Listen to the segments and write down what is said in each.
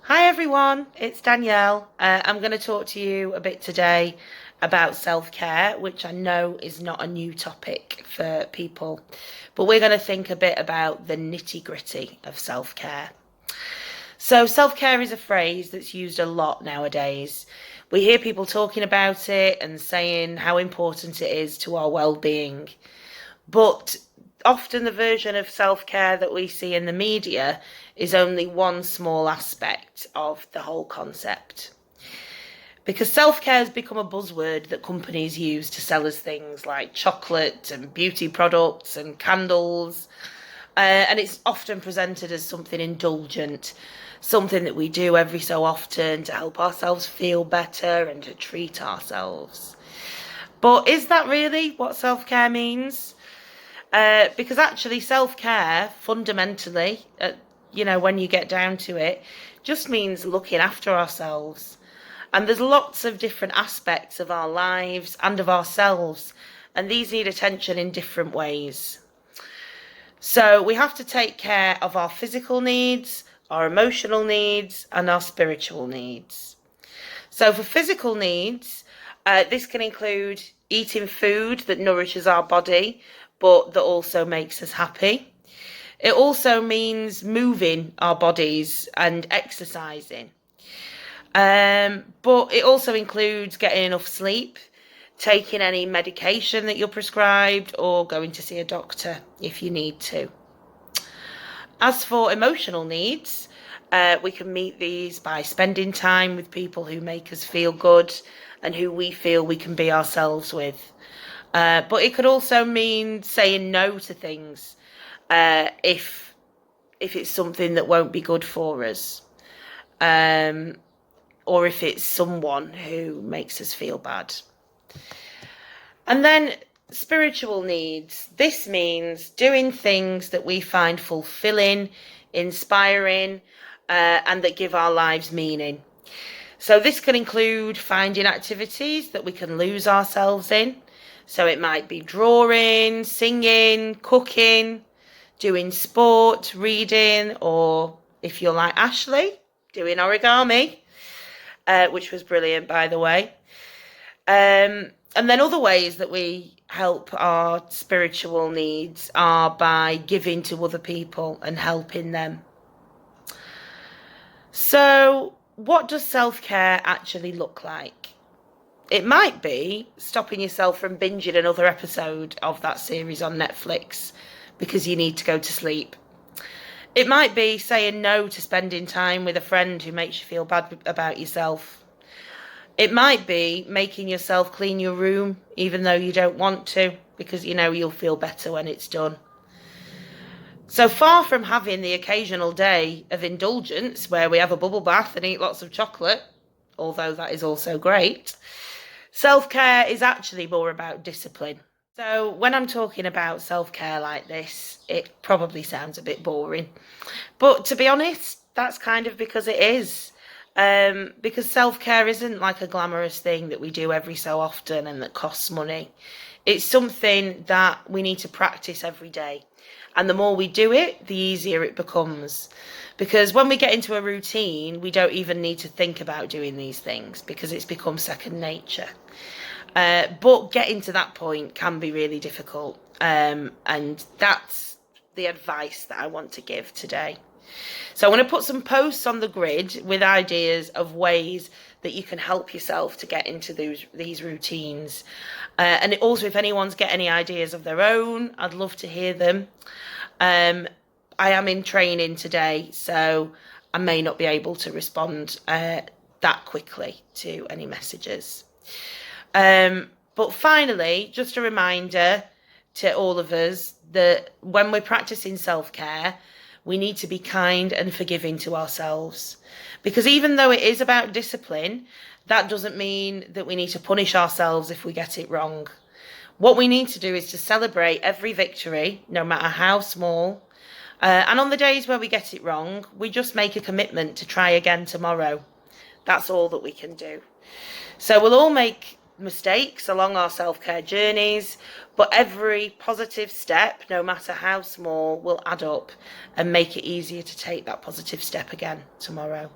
Hi everyone, it's Danielle. I'm going to talk to you a bit today about self-care, which I know is not a new topic for people, but we're going to think a bit about the nitty-gritty of self-care. So self-care is a phrase that's used a lot nowadays. We hear people talking about it and saying how important it is to our well-being, but often the version of self-care that we see in the media is only one small aspect of the whole concept. Because self-care has become a buzzword that companies use to sell us things like chocolate and beauty products and candles. And it's often presented as something indulgent, something that we do every so often to help ourselves feel better and to treat ourselves. But is that really what self-care means? Because actually self-care fundamentally, when you get down to it, just means looking after ourselves. And there's lots of different aspects of our lives and of ourselves, and these need attention in different ways. So we have to take care of our physical needs, our emotional needs, and our spiritual needs. So for physical needs, this can include eating food that nourishes our body, but that also makes us happy. It also means moving our bodies and exercising. But it also includes getting enough sleep, taking any medication that you're prescribed, or going to see a doctor if you need to. As for emotional needs, we can meet these by spending time with people who make us feel good and who we feel we can be ourselves with. But it could also mean saying no to things if it's something that won't be good for us, or if it's someone who makes us feel bad. And then spiritual needs. This means doing things that we find fulfilling, inspiring, and that give our lives meaning. So this can include finding activities that we can lose ourselves in. So it might be drawing, singing, cooking, doing sport, reading, or if you're like Ashley, doing origami, which was brilliant, by the way. And then other ways that we help our spiritual needs are by giving to other people and helping them. So what does self-care actually look like? It might be stopping yourself from binging another episode of that series on Netflix because you need to go to sleep. It might be saying no to spending time with a friend who makes you feel bad about yourself. It might be making yourself clean your room even though you don't want to, because you know you'll feel better when it's done. So far from having the occasional day of indulgence where we have a bubble bath and eat lots of chocolate, although that is also great, self-care is actually more about discipline. So when I'm talking about self-care like this, it probably sounds a bit boring. But to be honest, that's kind of because it is. Because self-care isn't like a glamorous thing that we do every so often and that costs money. It's something that we need to practice every day. And the more we do it, the easier it becomes. Because when we get into a routine, we don't even need to think about doing these things because it's become second nature. But getting to that point can be really difficult. And that's the advice that I want to give today. So I'm going to put some posts on the grid with ideas of ways that you can help yourself to get into these routines. And also, if anyone's got any ideas of their own, I'd love to hear them. I am in training today, so I may not be able to respond that quickly to any messages. But finally, just a reminder to all of us that when we're practicing self-care, we need to be kind and forgiving to ourselves. Because even though it is about discipline, that doesn't mean that we need to punish ourselves if we get it wrong. What we need to do is to celebrate every victory, no matter how small. And on the days where we get it wrong, we just make a commitment to try again tomorrow. That's all that we can do. So we'll all make mistakes along our self-care journeys, but every positive step, no matter how small, will add up and make it easier to take that positive step again tomorrow.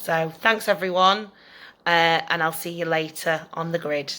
So thanks everyone, and I'll see you later on the grid.